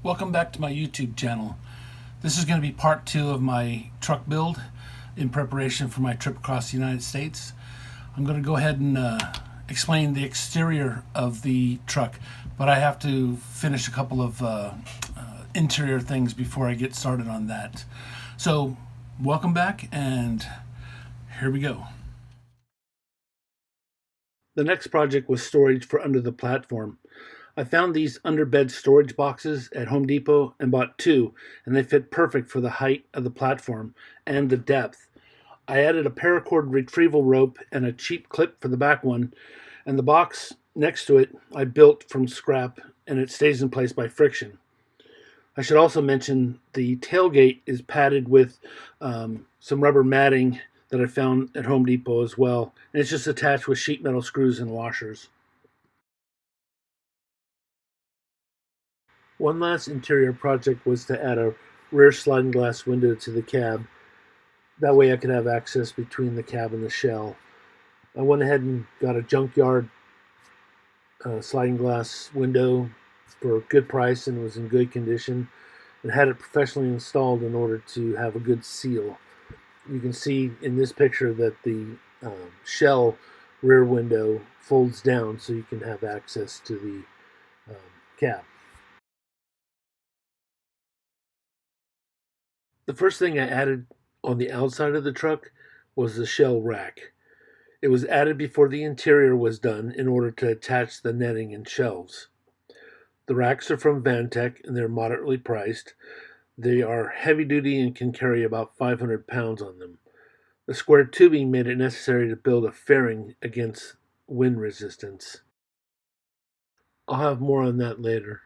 Welcome back to my YouTube channel. This is going to be part 2 of my truck build in preparation for my trip across the United States. I'm going to go ahead and explain the exterior of the truck, but I have to finish a couple of interior things before I get started on that. So welcome back, and here we go. The next project was storage for under the platform. I found these underbed storage boxes at Home Depot and bought 2, and they fit perfect for the height of the platform and the depth. I added a paracord retrieval rope and a cheap clip for the back one, and the box next to it I built from scrap, and it stays in place by friction. I should also mention the tailgate is padded with some rubber matting that I found at Home Depot as well, and it's just attached with sheet metal screws and washers. One last interior project was to add a rear sliding glass window to the cab. That way I could have access between the cab and the shell. I went ahead and got a junkyard sliding glass window for a good price, and it was in good condition, and had it professionally installed in order to have a good seal. You can see in this picture that the shell rear window folds down so you can have access to the cab. The first thing I added on the outside of the truck was the shell rack. It was added before the interior was done in order to attach the netting and shelves. The racks are from Vantech and they're moderately priced. They are heavy duty and can carry about 500 pounds on them. The square tubing made it necessary to build a fairing against wind resistance. I'll have more on that later.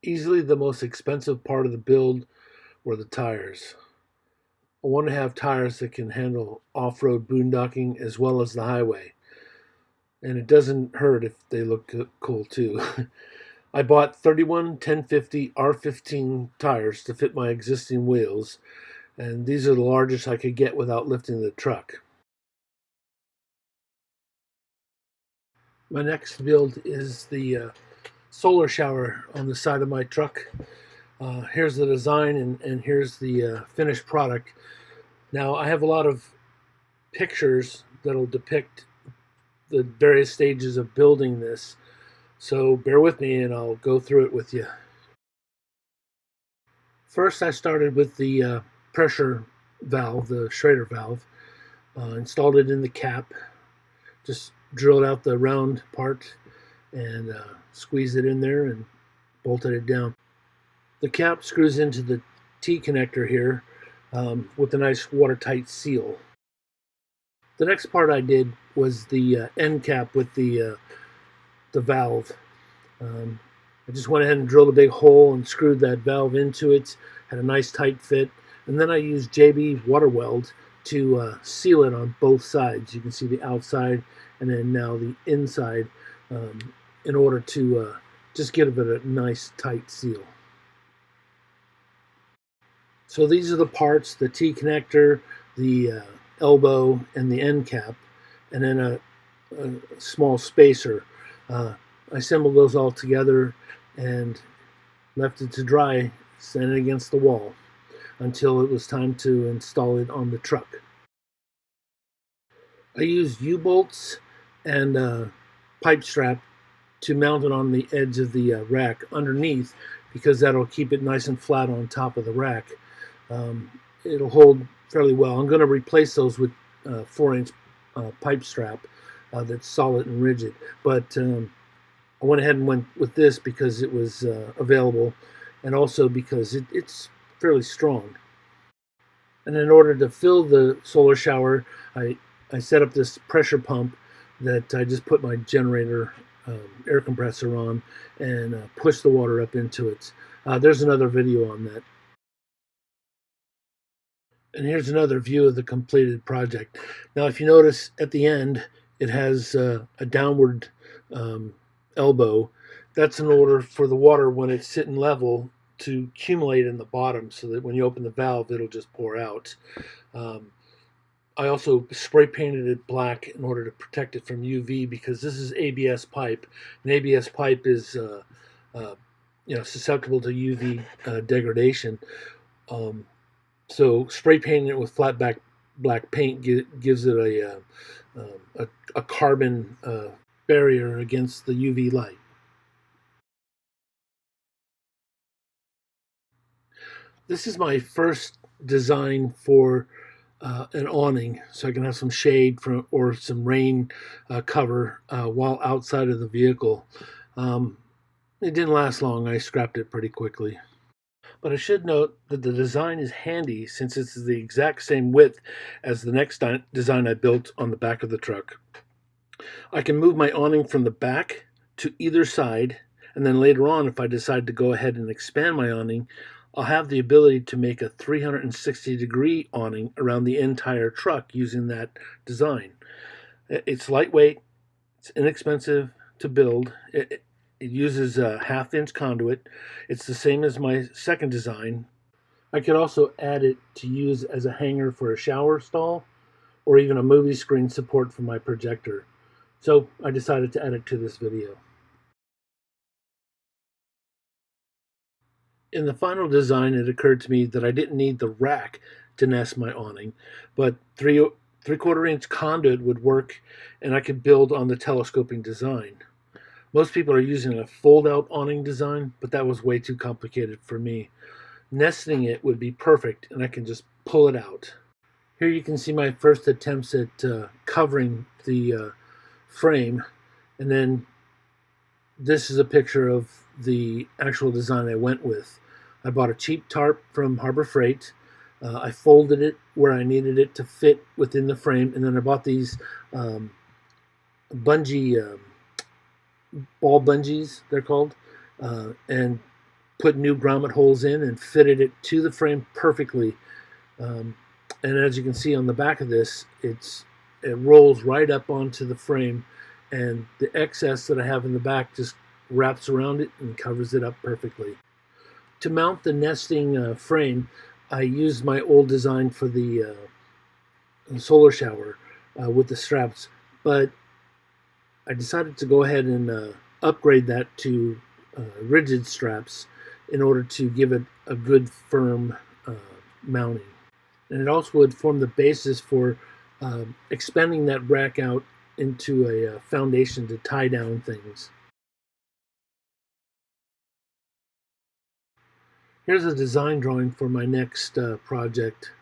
Easily the most expensive part of the build were the tires. I want to have tires that can handle off-road boondocking as well as the highway. And it doesn't hurt if they look cool too. I bought 31 1050 R15 tires to fit my existing wheels, and these are the largest I could get without lifting the truck. My next build is the solar shower on the side of my truck. Here's the design, and here's the finished product. Now I have a lot of pictures that'll depict the various stages of building this, so bear with me and I'll go through it with you. First I started with the pressure valve, the Schrader valve, installed it in the cap, just drilled out the round part and squeezed it in there and bolted it down. The cap screws into the T connector here with a nice watertight seal. The next part I did was the end cap with the valve. I just went ahead and drilled a big hole and screwed that valve into it. Had a nice tight fit, and then I used JB water weld to seal it on both sides. You can see the outside and then now the inside, in order to just give it a nice tight seal. So these are the parts: the T connector, the elbow, and the end cap, and then a small spacer. I assembled those all together and left it to dry, set it against the wall until it was time to install it on the truck. I used U-bolts and pipe strap to mount it on the edge of the rack underneath, because that'll keep it nice and flat on top of the rack. It'll hold fairly well. I'm going to replace those with 4-inch pipe strap that's solid and rigid, but I went ahead and went with this because it was available, and also because it's fairly strong. And in order to fill the solar shower, I set up this pressure pump that I just put my generator air compressor on and push the water up into it. There's another video on that. And here's another view of the completed project. Now, if you notice at the end, it has a downward elbow. That's in order for the water, when it's sitting level, to accumulate in the bottom, so that when you open the valve, it'll just pour out. I also spray painted it black in order to protect it from UV because this is ABS pipe, and ABS pipe is uh, susceptible to UV degradation. Um, so spray painting it with flat black paint gives it a carbon barrier against the UV light. This is my first design for an awning, so I can have some shade from or some rain cover while outside of the vehicle. Um, it didn't last long. I scrapped it pretty quickly. But I should note that the design is handy since it's the exact same width as the next design I built on the back of the truck. I can move my awning from the back to either side, and then later on, if I decide to go ahead and expand my awning, I'll have the ability to make a 360-degree awning around the entire truck using that design. It's lightweight, it's inexpensive to build. It uses a half-inch conduit. It's the same as my second design. I could also add it to use as a hanger for a shower stall or even a movie screen support for my projector. So I decided to add it to this video. In the final design, it occurred to me that I didn't need the rack to nest my awning, but three-quarter inch conduit would work, and I could build on the telescoping design. Most people are using a fold-out awning design, but that was way too complicated for me. Nesting it would be perfect, and I can just pull it out. Here you can see my first attempts at covering the frame, and then this is a picture of the actual design I went with. I bought a cheap tarp from Harbor Freight. I folded it where I needed it to fit within the frame, and then I bought these bungee ball bungees, they're called, and put new grommet holes in and fitted it to the frame perfectly. And as you can see on the back of this, it rolls right up onto the frame, and the excess that I have in the back just wraps around it and covers it up perfectly. To mount the nesting frame, I used my old design for the solar shower with the straps, but I decided to go ahead and upgrade that to rigid straps in order to give it a good firm mounting. And it also would form the basis for expanding that rack out into a foundation to tie down things. Here's a design drawing for my next project.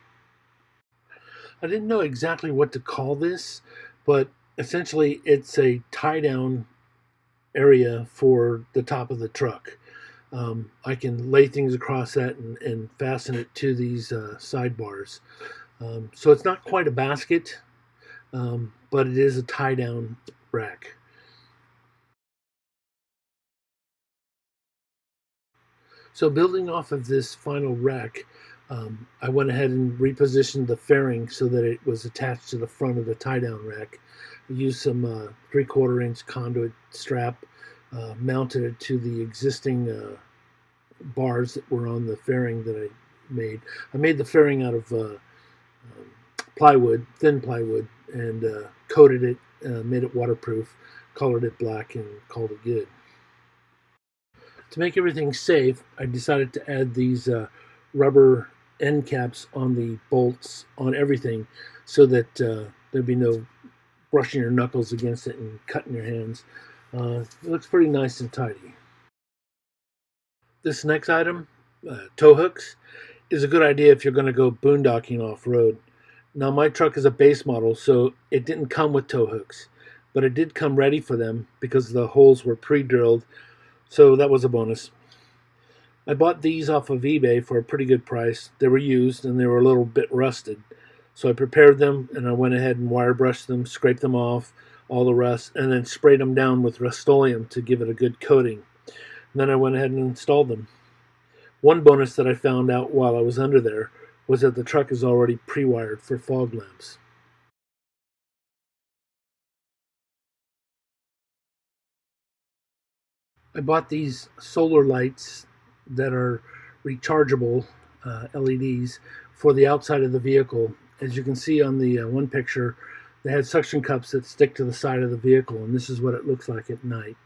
I didn't know exactly what to call this, but essentially it's a tie down area for the top of the truck. I can lay things across that and fasten it to these sidebars. So it's not quite a basket, but it is a tie-down rack. So building off of this final rack, I went ahead and repositioned the fairing so that it was attached to the front of the tie-down rack. I used some 3/4 inch conduit strap, mounted it to the existing bars that were on the fairing that I made. I made the fairing out of plywood, thin plywood, and coated it, made it waterproof, colored it black, and called it good. To make everything safe, I decided to add these rubber end caps on the bolts on everything so that there'd be no brushing your knuckles against it and cutting your hands. It looks pretty nice and tidy. This next item, tow hooks, is a good idea if you're going to go boondocking off-road. Now my truck is a base model, so it didn't come with tow hooks, but it did come ready for them because the holes were pre-drilled, so that was a bonus. I bought these off of eBay for a pretty good price. They were used and they were a little bit rusted. So I prepared them and I went ahead and wire brushed them, scraped them off, all the rust, and then sprayed them down with Rust-Oleum to give it a good coating. And then I went ahead and installed them. One bonus that I found out while I was under there was that the truck is already pre-wired for fog lamps. I bought these solar lights that are rechargeable LEDs for the outside of the vehicle. as you can see on the one picture, they had suction cups that stick to the side of the vehicle, and this is what it looks like at night.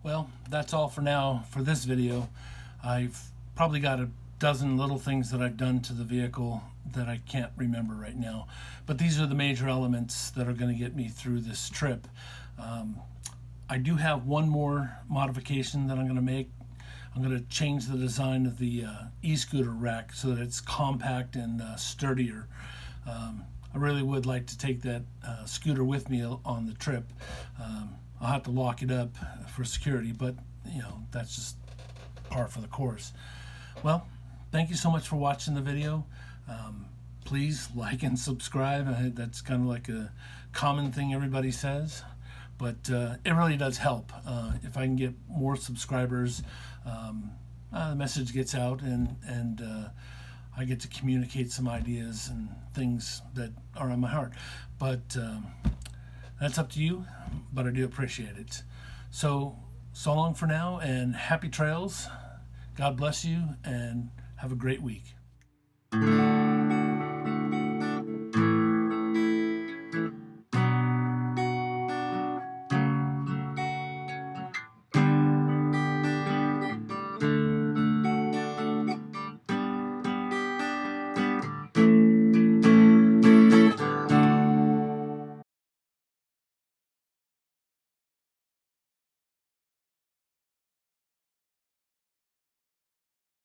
Well, that's all for now for this video. I've probably got a dozen little things that I've done to the vehicle that I can't remember right now. But these are the major elements that are going to get me through this trip. I do have one more modification that I'm going to make. I'm going to change the design of the e-scooter rack so that it's compact and sturdier. I really would like to take that scooter with me on the trip. I'll have to lock it up for security, but you know, that's just par for the course. Well, thank you so much for watching the video. Please like and subscribe. That's kind of like a common thing everybody says, but it really does help. If I can get more subscribers, the message gets out, and I get to communicate some ideas and things that are on my heart. But that's up to you, but I do appreciate it. So long for now, and happy trails. God bless you, and have a great week.